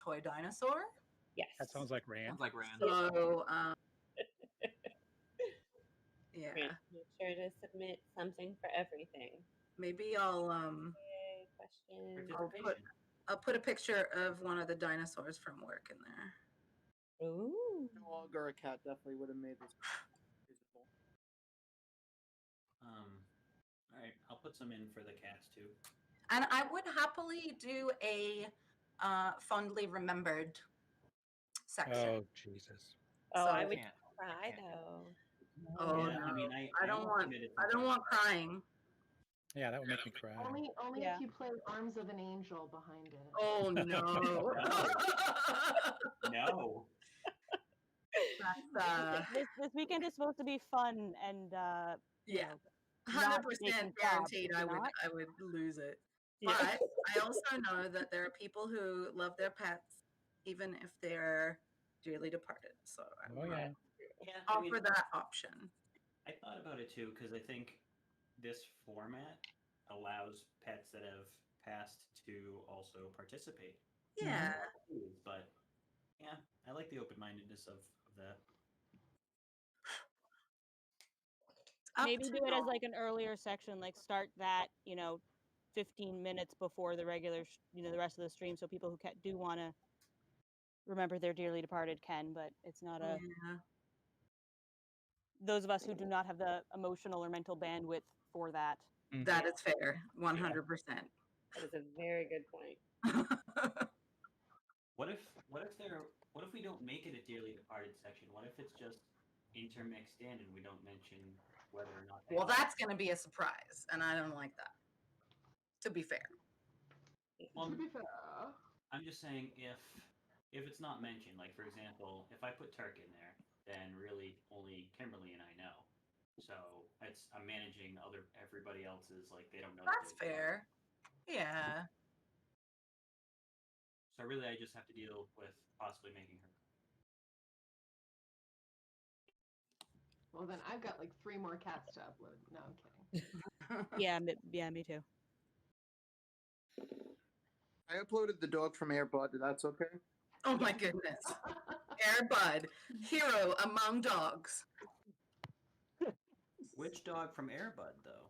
toy dinosaur. Yes. That sounds like Rand. Sounds like Rand. So, yeah, Great. Make sure to submit something for everything. maybe I'll Okay, question. I'll put a picture of one of the dinosaurs from work in there. Ooh. Dog or a cat definitely would have made this visible. All right, I'll put some in for the cats too. And I would happily do a fondly remembered section. Oh, Jesus. Oh, So I would Can't. cry though. Oh, Yeah, no. I mean, I don't am want. committed to I don't that. want crying. Yeah, that would make me cry. Only Yeah. if you play Arms of an Angel behind it. Oh no. No. That's, This weekend is supposed to be fun and you yeah, know, not 100% making guaranteed. sobs, I would lose it. Yeah. But I also know that there are people who love their pets, even if they're dearly departed. So I Oh, yeah. Yeah, I mean, offer that option. I thought about it too because I think this format allows pets that have passed to also participate. Yeah. But yeah, I like the open-mindedness of that. Up maybe to do it as y'all. like an earlier section, like start that 15 minutes before the regular the rest of the stream, so people who do want to remember their dearly departed can, but it's not a Yeah. those of us who do not have the emotional or mental bandwidth for that. That is fair. 100%. That is a very good point. What if we don't make it a dearly departed section? What if it's just intermixed in and we don't mention whether or not they Well, are? that's going to be a surprise, and I don't like that. To be fair. Well, To be fair. I'm just saying if it's not mentioned, like for example, if I put Turk in there, then really only Kimberly and I know. So I'm managing everybody else's, like they don't know. That's fair. Yeah. So really, I just have to deal with possibly making her. Well, then I've got like 3 more cats to upload. No, I'm kidding. Yeah, me too. I uploaded the dog from Airbud. That's okay. Oh my goodness. Air Bud, hero among dogs. Which dog from Airbud though?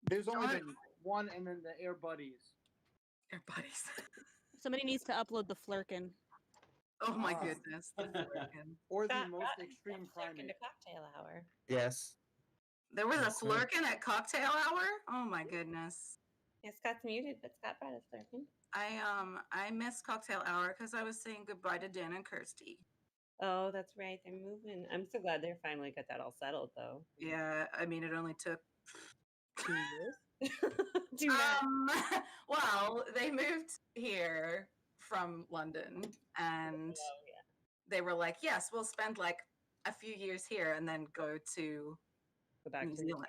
There's only John- been one, and then the Air Buddies. Air Buddies. Somebody needs to upload the Flurkin. Oh my Ah. goodness. the Flurkin. Or the Scott, most what? extreme Flirkin primate. to cocktail hour. Yes. There was a That's right. Flurkin at cocktail hour? Oh my goodness. Yeah, Scott's muted, but Scott brought us Flirkin. I missed cocktail hour because I was saying goodbye to Dan and Kirsty. Oh, that's right. They're moving. I'm so glad they finally got that all settled, though. Yeah, I mean it only took 2 years. Do not. well, they moved here from London and Oh, yeah. they were like, yes, we'll spend like a few years here and then go to Go back New to Zealand.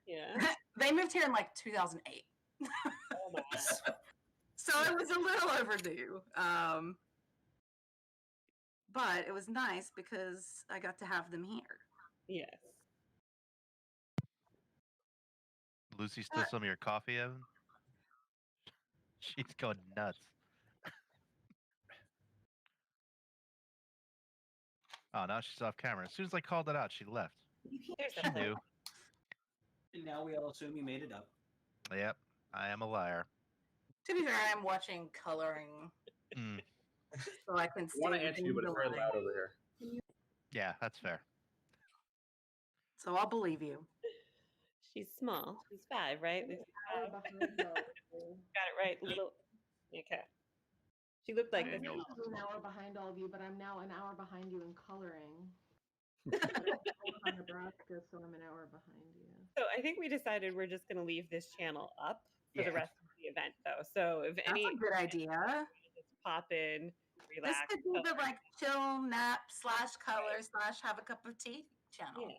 Yeah. They moved here in like 2008. Oh my. So it was a little overdue. But it was nice because I got to have them here. Yes. Lucy still some of your coffee, Evan? She's going nuts. Oh, now she's off camera. As soon as I called it out, she left. There's She a knew. And now we all assume you made it up. Yep, I am a liar. To be fair, I'm watching coloring Mm, so I can see. I want to answer you, but it's very loud over here. yeah, that's fair. So I'll believe you. She's small. She's 5, right? This is Hour 5. behind though. Got it right. Little. Okay. She looked like I'm this. usually an hour behind all of you, but I'm now an hour behind you in coloring. I'm Nebraska, so I'm an hour behind you. So I think we decided we're just going to leave this channel up for Yeah. the rest of the event, though. So if That's any a good idea. just pop in, This relax. could be the like chill nap / color / have a cup of tea channel. Yeah.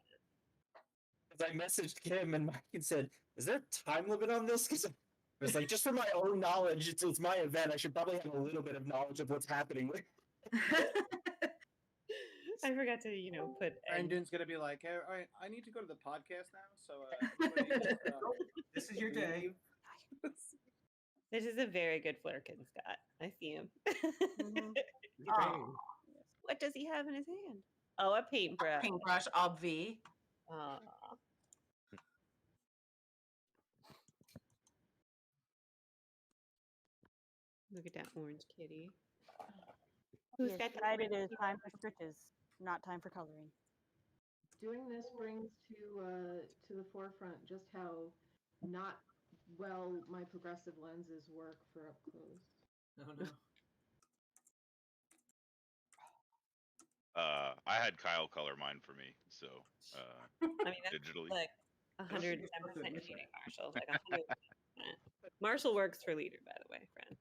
I messaged Kim and Mike and said, "Is there a time limit on this?" Because it was like, just for my own knowledge, it's my event. I should probably have a little bit of knowledge of what's happening. I forgot to, put. Brandon's gonna be like, hey, all right, I need to go to the podcast now. So everybody just, This is your day. This is a very good Flurkin, Scott. I see him. Mhm. Oh, What does he have in his hand? Oh, a paintbrush. paintbrush, obvi. Aw. Look at that orange kitty. Who's He got has decided it is time for stitches, not time for coloring. Doing this brings to the forefront just how not well my progressive lenses work for up close. Oh no. I had Kyle color mine for me, so I mean, that's digitally. like 110% cheating, Marshall. Like 100%. Marshall works for Leader, by the way, friend.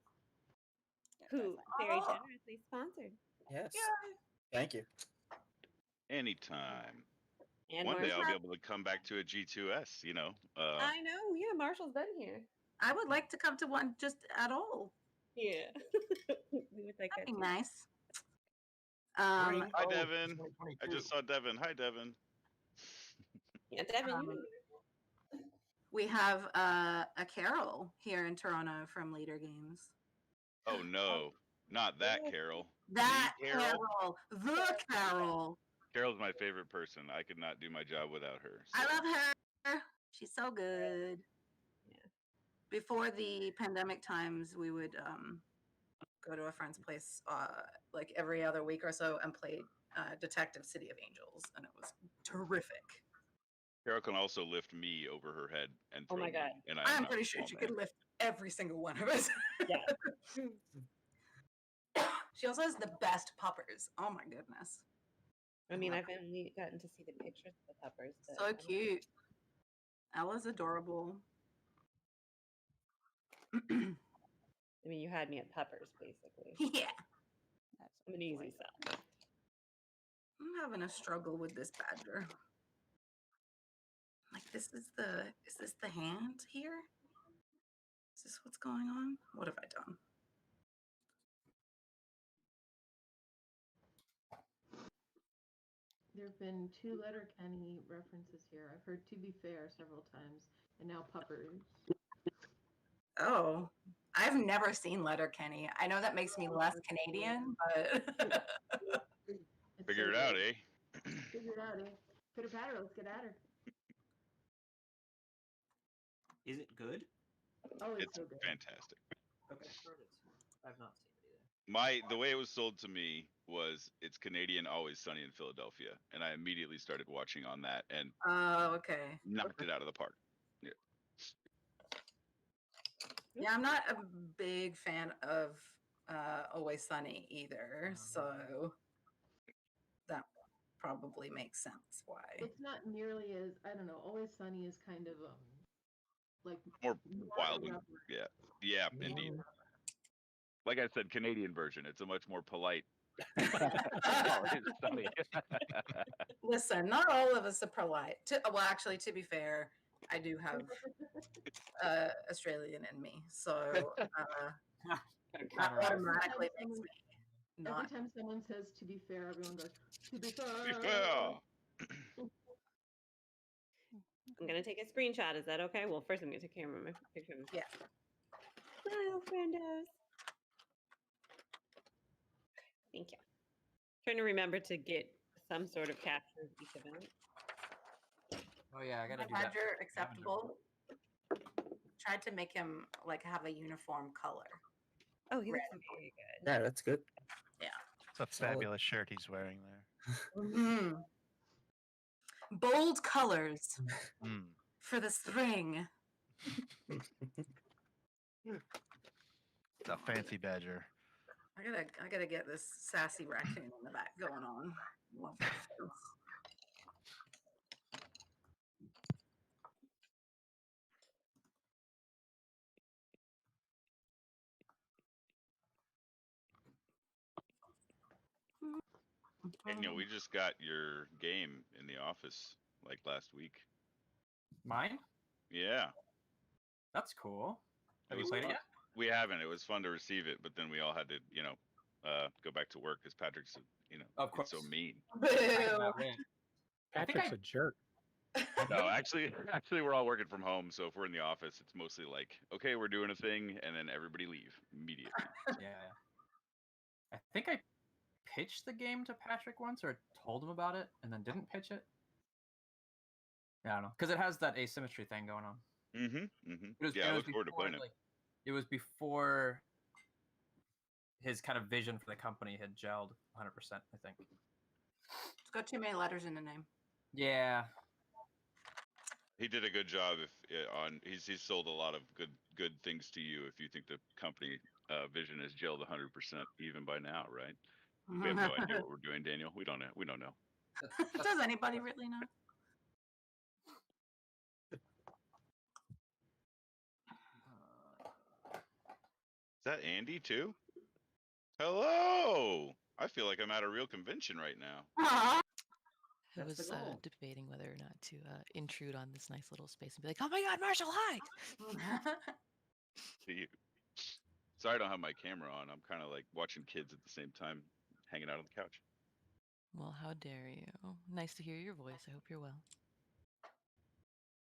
Who very generously sponsored. Yes. Thank you. Anytime. And One day I'll Marshall, be able to come back to a G2S. You know. I know, yeah, Marshall's been here. I would like to come to one just at all. Yeah. We would like that That'd be too. nice. Hi, Devin. I just saw Devin. Hi, Devin. Yeah, Devin, you We have a Carol here in Toronto from Leader Games. Oh no, not that Carol. That The Carol. the Carol. Carol's my favorite person. I could not do my job without her. I so- love her. She's so good. Yeah. Before the pandemic times, we would go to a friend's place like every other week or so and play Detective City of Angels, and it was terrific. Carol can also lift me over her head and Oh throw my me, God. and I am I'm not pretty a sure small she man. could lift every single one of us. Yeah. She also has the best puppers. Oh my goodness. I mean, I've only gotten to see the pictures of the puppers. But So cute. Ella's adorable. I mean, you had me at puppers, basically. Yeah. I'm an easy sell. I'm having a struggle with this badger. Like is this the hand here? Is this what's going on? What have I done? There have been 2 Letterkenny references here. I've heard "To Be Fair" several times, and now "puppers." Oh, I've never seen Letterkenny. I know that makes me less Canadian, but It's Figure it so out, good. eh? Figure it out, eh? Pitter patter, let's get at her. Is it good? Oh, it's It's so good. fantastic. Okay. I've not seen it either. The way it was sold to me was it's Canadian, Always Sunny in Philadelphia, and I immediately started watching on that and oh, okay. knocked it out of the park. Yeah, I'm not a big fan of Always Sunny either, so that probably makes sense why. It's not nearly as, I don't know, Always Sunny is kind of like More wild. irreverent. Yeah, indeed. Like I said, Canadian version. It's a much more polite. Always Sunny. Listen, not all of us are polite. Well, actually, to be fair, I do have Australian in me, so that automatically makes me Every not. time someone says "to be fair," everyone goes "to be fair." Yeah. I'm gonna take a screenshot. Is that okay? Well, first I'm gonna take camera my picture. Yeah. Hello, friendos. Thank you. Trying to remember to get some sort of capture of each event. Oh yeah, I gotta do Badger that. acceptable. Tried to make him like have a uniform color. Oh, he looks Red. very good. Yeah, that's good. It's a fabulous shirt he's wearing there. Mhm. Bold colors Mm. for the spring. It's a fancy badger. I gotta get this sassy raccoon in the back going on. Love that face. And we just got your game in the office like last week. Mine? Yeah. That's cool. Have you was played it fun. yet? We haven't. It was fun to receive it, but then we all had to, go back to work because Patrick's, Of it's so course. mean. Boo. I think Patrick's a jerk. No, actually, we're all working from home. So if we're in the office, it's mostly like, okay, we're doing a thing, and then everybody leave immediately. Yeah. I think I pitched the game to Patrick once, or told him about it, and then didn't pitch it. Yeah, I don't know, because it has that asymmetry thing going on. Yeah, I look forward to playing it. It was before his kind of vision for the company had gelled 100%, I think. It's got too many letters in the name. Yeah. He did a good job. He's sold a lot of good things to you. If you think the company vision has gelled 100% even by now, right? We have no idea what we're doing, Daniel. We don't know. We don't know. Does anybody really know? Is that Andy too? Hello. I feel like I'm at a real convention right now. Aw. I That's was the goal. debating whether or not to intrude on this nice little space and be like, "Oh my God, Marshall, hi!" See you. Sorry, I don't have my camera on. I'm kind of like watching kids at the same time, hanging out on the couch. Well, how dare you? Nice to hear your voice. I hope you're well.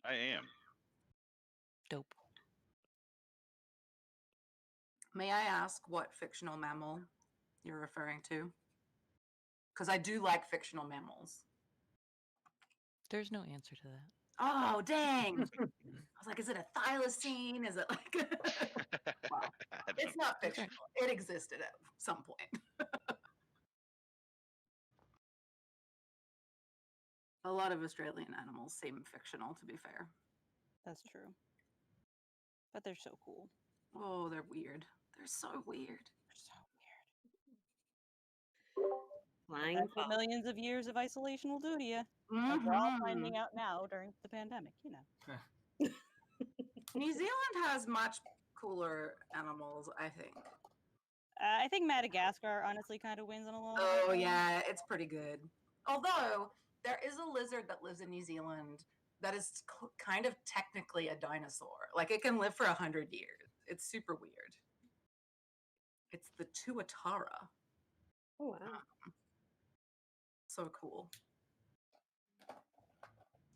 I am. Dope. May I ask what fictional mammal you're referring to? Because I do like fictional mammals. There's no answer to that. Oh, dang. I was like, is it a thylacine? Is it like... Wow. It's not fictional. It existed at some point. A lot of Australian animals seem fictional, to be fair. That's true. But they're so cool. Oh, they're weird. They're so weird. They're so weird. Flying That's what fox. millions of years of isolation will do to you. Like we're all finding out now during the pandemic, you know. New Zealand has much cooler animals, I think. I think Madagascar honestly kind of wins on a little. Oh, yeah, it's pretty good. Although, there is a lizard that lives in New Zealand that is kind of technically a dinosaur. Like, it can live for 100 years. It's super weird. It's the Tuatara. Oh, wow. So cool.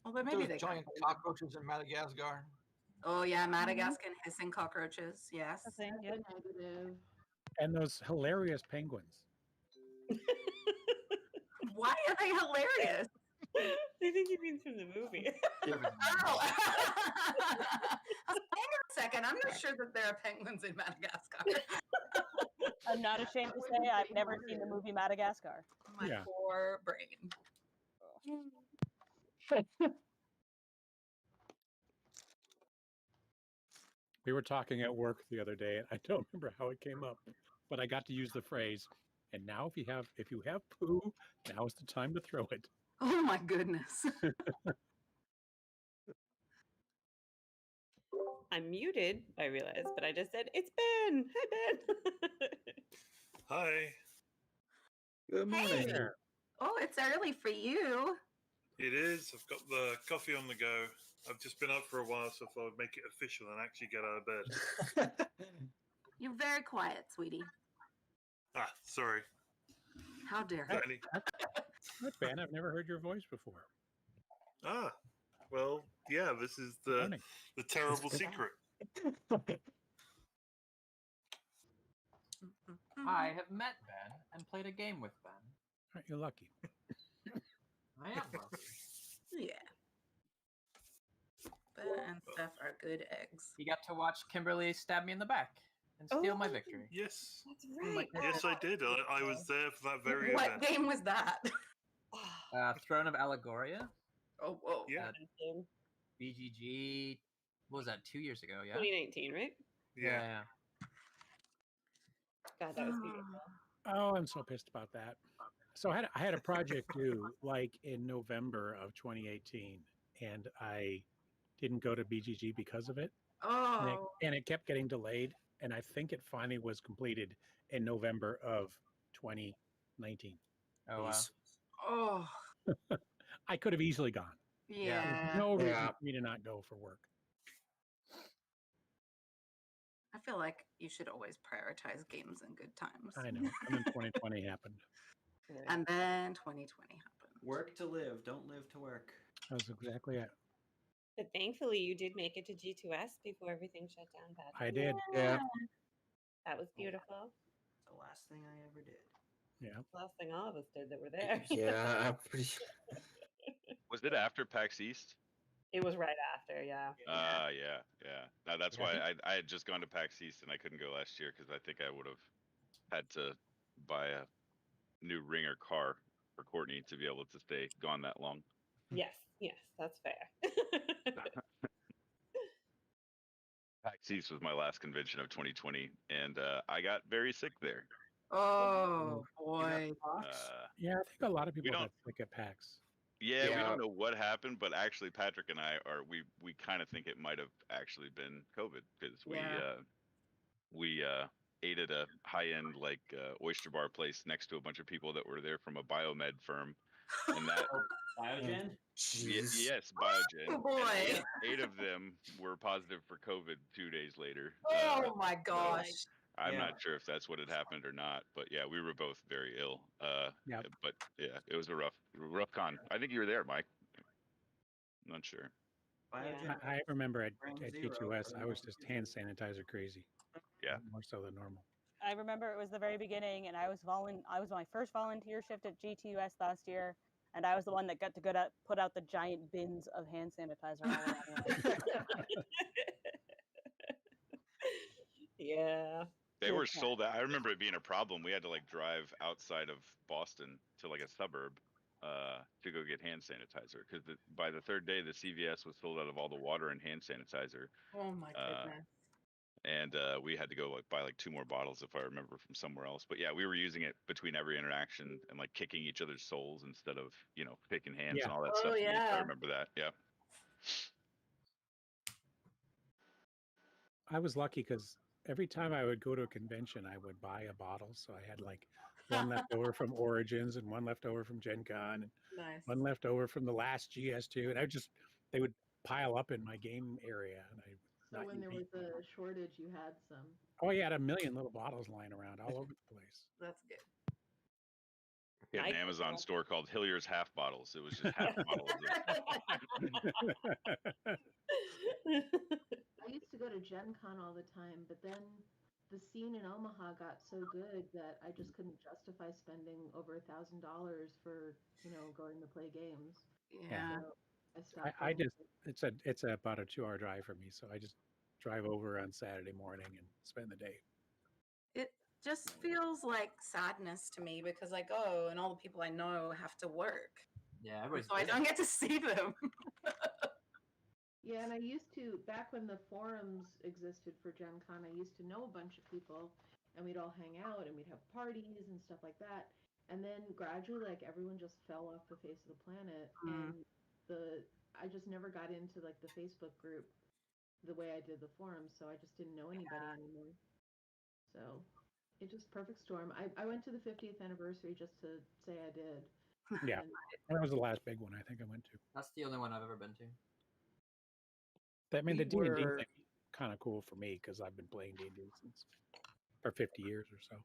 Although maybe Those they giant cockroaches in Madagascar. Oh yeah, Madagascar hissing cockroaches. Yes. That's a thing, yeah. Negative. And those hilarious penguins. Why are they hilarious? I think he means from the movie. Oh. I was like, hang on a second. I'm not sure that there are penguins in Madagascar. I'm not ashamed to say I've never seen the movie Madagascar. My Yeah. poor brain. We were talking at work the other day, and I don't remember how it came up, but I got to use the phrase, "And now if you have poo, now is the time to throw it." Oh my goodness. I'm muted, I realized, but I just said, it's Ben. Hi, Ben. Hi. Good Hey. morning. Oh, it's early for you. It is. I've got the coffee on the go. I've just been up for a while, so I thought I'd make it official and actually get out of bed. You're very quiet, sweetie. Ah, sorry. How dare Got you? any- Good, Ben. I've never heard your voice before. Ah, well, yeah. This is Good the morning. terrible secret. I have met Ben and played a game with Ben. Aren't you lucky? I am lucky. Yeah. Ben and Steph are good eggs. You got to watch Kimberly stab me in the back and steal my victory. Yes. That's Oh my God. Yes, I did. I was there for that very What event. game was that? Throne of Allegoria, Oh, whoa. Yeah. BGG. What was that? 2 years ago, yeah. 2019, right? Yeah. God, that was beautiful. Oh, I'm so pissed about that. So I had a project due like in November of 2018, and I didn't go to BGG because of it. Oh. And it kept getting delayed, and I think it finally was completed in November of 2019. Oh, wow. Oh. I could have easily gone. Yeah. There's no reason Yeah. for me to not go for work. I feel like you should always prioritize games and good times. I know. And then 2020 happened. And then 2020 happened. Work to live, don't live to work. That's exactly it. But thankfully, you did make it to G2S before everything shut down. Patrick. I did. Yeah. That was beautiful. The last thing I ever did. Yeah. Last thing all of us did that were there. Yeah, I'm pretty. Was it after PAX East? It was right after, yeah. Yeah. Now, that's Yeah, I why I had just gone to PAX East and I couldn't go last year because I think I would have had to buy a new ringer car for Courtney to be able to stay gone that long. Yes, that's fair. PAX East was my last convention of 2020, and I got very sick there. Oh boy. Yeah, I think a lot of We people don't. got sick at PAX. Yeah, we Yeah. don't know what happened, but actually, Patrick and I are we kind of think it might have actually been COVID because Yeah. we ate at a high end like oyster bar place next to a bunch of people that were there from a biomed firm, and that Biogen? Jeez. yes, Biogen. Oh and boy. eight of them were positive for COVID 2 days later. Oh my so gosh. I'm Yeah. not sure if that's what had happened or not, but yeah, we were both very ill. Yep. But yeah, it was a rough con. I think you were there, Mike. I'm not sure. Biogen? I remember at Ground G2S, zero. I was just hand sanitizer crazy. Yeah. More so than normal. I remember it was the very beginning, and I was my first volunteer shift at GTUS last year, and I was the one that got to put out the giant bins of hand sanitizer all around. Yeah. They Good were times. sold out. I remember it being a problem. We had to like drive outside of Boston to like a suburb to go get hand sanitizer because by the third day the CVS was sold out of all the water and hand sanitizer. Oh my goodness. And we had to go like buy like 2 more bottles if I remember from somewhere else. But yeah, we were using it between every interaction and like kicking each other's soles instead of shaking hands Yeah. and all that Oh, stuff. I yeah. remember that. Yeah. I was lucky because every time I would go to a convention, I would buy a bottle. So I had like one left over from Origins and one left over from Gen Con and Nice. one left over from the last GS2. And they would pile up in my game area. And I So not when use there each was one. a shortage, you had some. Oh, yeah, I had a million little bottles lying around all over the place. That's good. We had an Mike, Amazon store called Hillier's Half Bottles. It was just half bottles. I used to go to Gen Con all the time, but then the scene in Omaha got so good that I just couldn't justify spending over $1,000 for, going to play games. Yeah. So I stopped. I going. just it's about a 2-hour drive for me, so I just drive over on Saturday morning and spend the day. It just feels like sadness to me because I go and all the people I know have to work. Yeah, And everybody's so I busy. don't get to see them. Yeah, and I used to, back when the forums existed for Gen Con, I used to know a bunch of people, and we'd all hang out, and we'd have parties and stuff like that. And then gradually, like, everyone just fell off the face of the planet, and I just never got into, like, the Facebook group the way I did the forums, so I just didn't know anybody anymore. So, it just perfect storm. I went to the 50th anniversary just to say I did. Yeah, And that was the last big one I think I went to. That's the only one I've ever been to. I mean, the We D&D were- thing kind of cool for me because I've been playing D&D since for 50 years or so.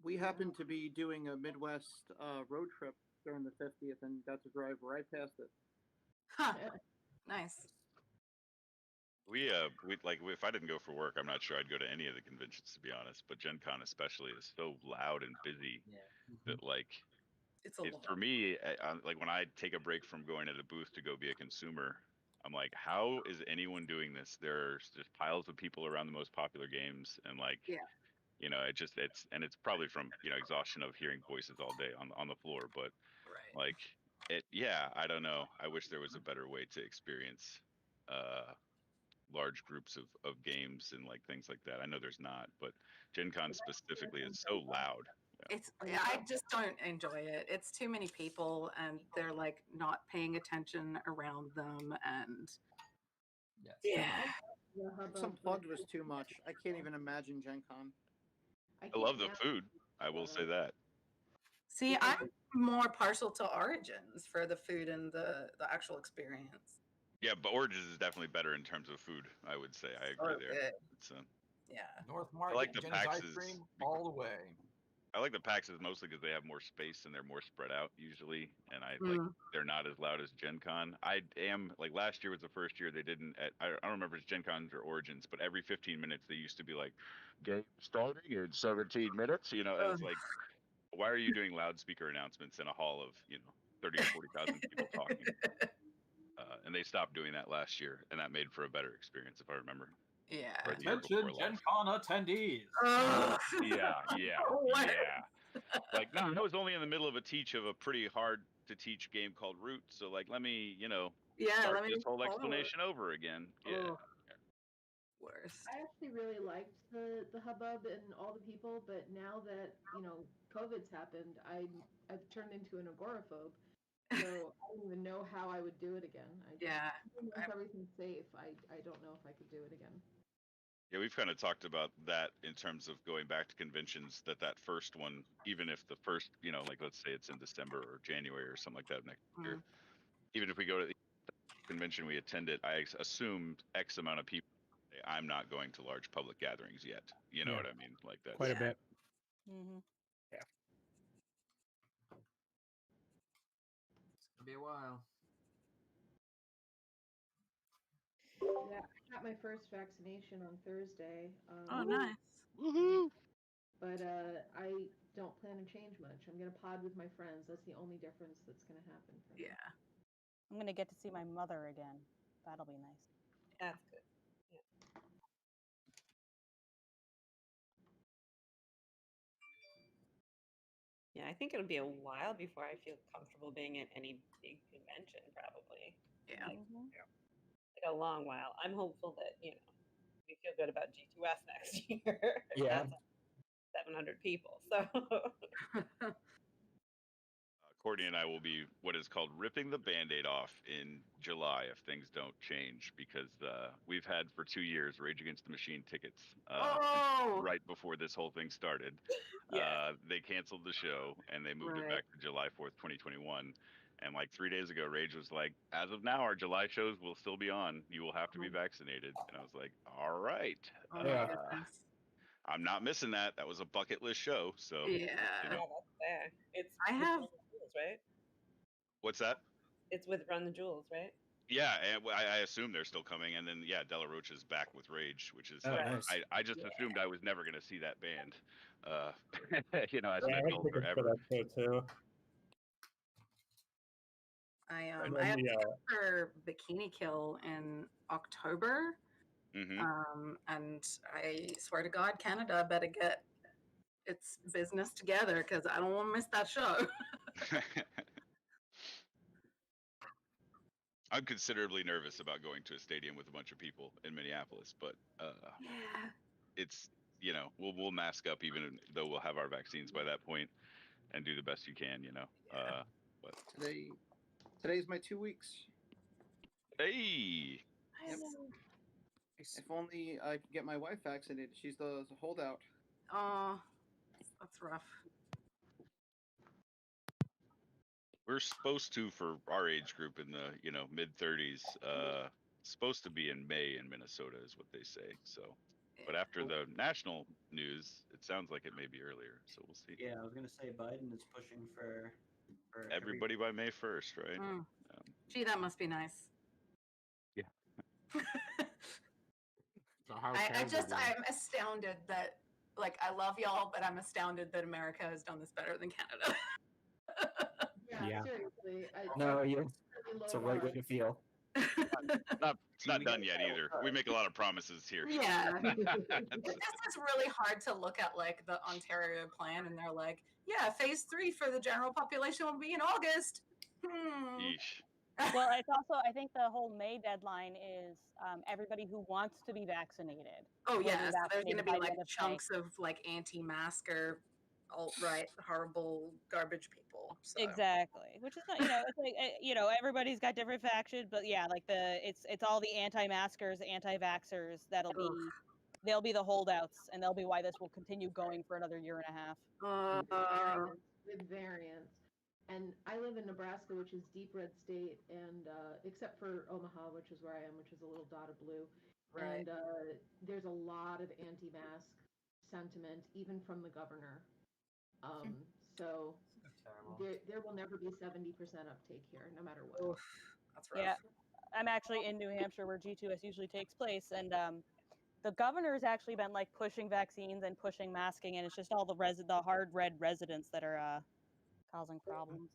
We happened to be doing a Midwest road trip during the 50th and got to drive right past it. Huh. Nice. We like if I didn't go for work, I'm not sure I'd go to any of the conventions to be honest. But Gen Con especially is so loud and busy that like It's a lot. for me, like when I take a break from going at a booth to go be a consumer, I'm like, how is anyone doing this? There's just piles of people around the most popular games, and like, Yeah. it's probably from exhaustion of hearing voices all day on the floor. But Right. like I don't know. I wish there was a better way to experience large groups of games and like things like that. I know there's not, but Gen Con specifically is so loud. I just don't enjoy it. It's too many people and they're like not paying attention around them and yeah. Unplugged was too much. I can't even imagine Gen Con. I love the food. I will say that. See, I'm more partial to Origins for the food and the actual experience. Yeah, but Origins is definitely better in terms of food. I would say I agree there. Good. It's, Yeah. North I Market, like the Jenny's PAXs. ice cream all the way. I like the PAXs mostly because they have more space and they're more spread out usually, and like they're not as loud as Gen Con. I am like last year was the first year they didn't. I don't remember if it's Gen Cons or Origins, but every 15 minutes they used to be like, game starting in 17 minutes. And it's like, Why are you doing loudspeaker announcements in a hall of 30 or 40,000 people talking? And they stopped doing that last year, and that made for a better experience, if I remember. Yeah. Or the year Attention, before Gen last. Con attendees. Yeah. What? Like, no, I was only in the middle of a teach of a pretty hard to teach game called Root, so like, let me, start this whole explanation over again. Yeah. Ugh. Worse. I actually really liked the hubbub and all the people, but now that COVID's happened, I've turned into an agoraphobe. So I don't even know how I would do it again. Once everything's safe, I don't know if I could do it again. Yeah, we've kind of talked about that in terms of going back to conventions. That first one, even if the first, like let's say it's in December or January or something like that next year, even if we go to the convention we attended, I assumed X amount of people. I'm not going to large public gatherings yet. You know what I mean? Like that. Quite a bit. Mm-hmm. Yeah. It's gonna be a while. Yeah, I got my first vaccination on Thursday. Oh, nice. Woohoo! But I don't plan to change much. I'm gonna pod with my friends. That's the only difference that's gonna happen for me. Yeah. I'm gonna get to see my mother again. That'll be nice. That's good. Yeah, I think it'll be a while before I feel comfortable being at any big convention, probably. Yeah. Like a long while. I'm hopeful that, we feel good about G2S next year. Yeah. That's 700 people. So Courtney and I will be what is called ripping the Band-Aid off in July if things don't change, because we've had for 2 years Rage Against the Machine tickets right before this whole thing started. They canceled the show and they moved it back to July 4th, 2021. And like 3 days ago, Rage was like, as of now, our July shows will still be on. You will have to be vaccinated. And I was like, all right. I'm not missing that. That was a bucket list show. So yeah, that's fair. It's I with have- Run the Jewels, right? What's that? It's with Run the Jewels, right? Yeah, and I assume they're still coming. And then Della Roach is back with Rage, which is nice. I just assumed I was never going to see that band. As Yeah, an I adult had tickets for forever. that show too. I And I then have the, tickets for Bikini Kill in October. Mm-hmm. And I swear to God, Canada better get its business together because I don't want to miss that show. I'm considerably nervous about going to a stadium with a bunch of people in Minneapolis, but it's we'll mask up even though we'll have our vaccines by that point and do the best you can, But Today's my 2 weeks. Hey. Yep. If only I could get my wife vaccinated. She's the holdout. Oh, that's rough. We're supposed to, for our age group in the mid 30s, supposed to be in May in Minnesota is what they say. So, but after the national news, it sounds like it may be earlier. So we'll see. Yeah, I was gonna say Biden is pushing for Everybody by May 1st, right? Gee, that must be nice. Yeah. I'm astounded that, like, I love y'all, but I'm astounded that America has done this better than Canada. Yeah. Seriously. No, really it's a low right bar. way to feel. It's not done yet either. We make a lot of promises here. Yeah. It's really hard to look at, like, the Ontario plan, and they're like, yeah, phase 3 for the general population will be in August. Yeesh. Well, it's also, I think the whole May deadline is everybody who wants to be vaccinated. Oh, will be yeah. So there's going to vaccinated be, by the like, end of May. chunks of, like, anti-masker, alt-right, horrible garbage people. So. Exactly, which is not, it's like, everybody's got different factions, but yeah, like it's all the anti-maskers, anti-vaxxers they'll be the holdouts, and they'll be why this will continue going for another year and a half. With variants. And I live in Nebraska, which is deep red state, and except for Omaha, which is where I am, which is a little dot of blue. Right. And there's a lot of anti-mask sentiment, even from the governor. So there will never be 70% uptake here, no matter what. Oof, that's rough. Yeah, I'm actually in New Hampshire where G2S usually takes place, and the governor's actually been like pushing vaccines and pushing masking, and it's just all the hard red residents that are causing problems.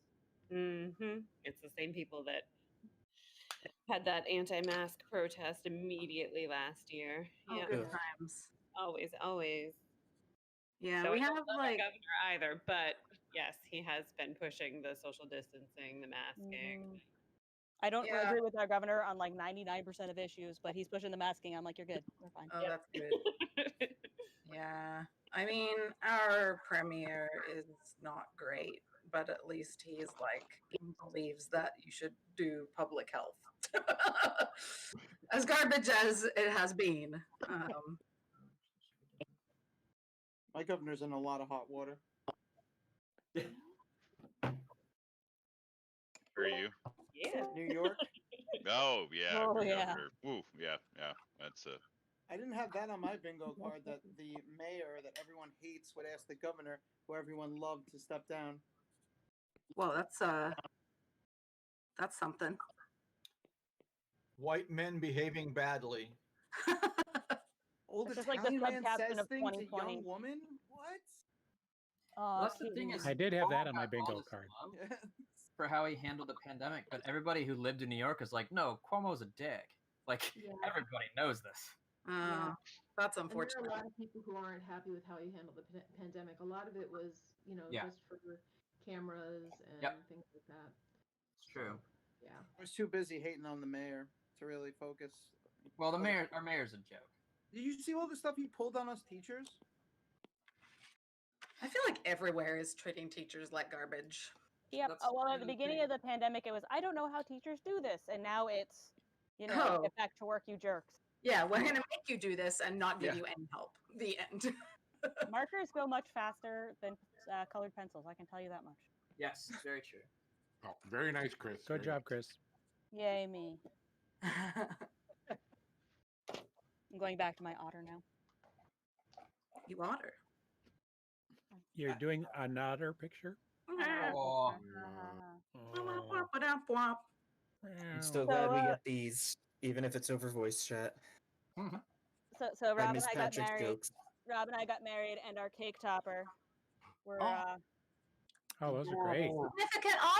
It's the same people that had that anti-mask protest immediately last year. Oh, Yeah, good times. always. Yeah, So we I have don't love like the governor either, but yes, he has been pushing the social distancing, the masking. I don't Yeah. agree with our governor on like 99% of issues, but he's pushing the masking. I'm like, you're good. We're fine. Oh, that's good. Yeah. I mean, our premier is not great, but at least he's like, he believes that you should do public health. As garbage as it has been. My governor's in a lot of hot water. Where are you? Yeah. New York. Oh yeah. Oh, we're yeah. governor. Woo, yeah. That's I didn't have that on my bingo card that the mayor that everyone hates would ask the governor, who everyone loved, to step down. Well, that's something. White men behaving badly. Old It's just like the Italian man subcaption says of things to 2020. young woman? What? Oh, That's the thing is, I did have that Cuomo on my got all bingo this card. love for how he handled the pandemic, but everybody who lived in New York is like, no, Cuomo's a dick. Like Yeah. everybody knows this. Yeah. That's And there are unfortunate. a lot of people who aren't happy with how he handled the pandemic. A lot of it was, Yeah. just for cameras and Yep. things like that. It's true. Yeah. I was too busy hating on the mayor to really focus. Well, our mayor's a joke. Did you see all the stuff he pulled on us teachers? I feel like everywhere is treating teachers like garbage. Yep. That's Well, at the really beginning big. of the pandemic, it was, I don't know how teachers do this. And now it's, Oh. get back to work, you jerks. Yeah, we're going to make you do this and not give Yeah. you any help. The end. Markers go much faster than colored pencils. I can tell you that much. Yes, very true. Oh, very nice, Chris. Good Very job, nice. Chris. Yay, me. I'm going back to my otter now. You otter. You're doing another picture? Oh, Oh. I'm still So, glad we get these, even if it's over voice chat. So I Rob miss and I got Patrick's married. jokes. Rob and I got married, and our cake topper. We're Oh, those are great. Significant otter.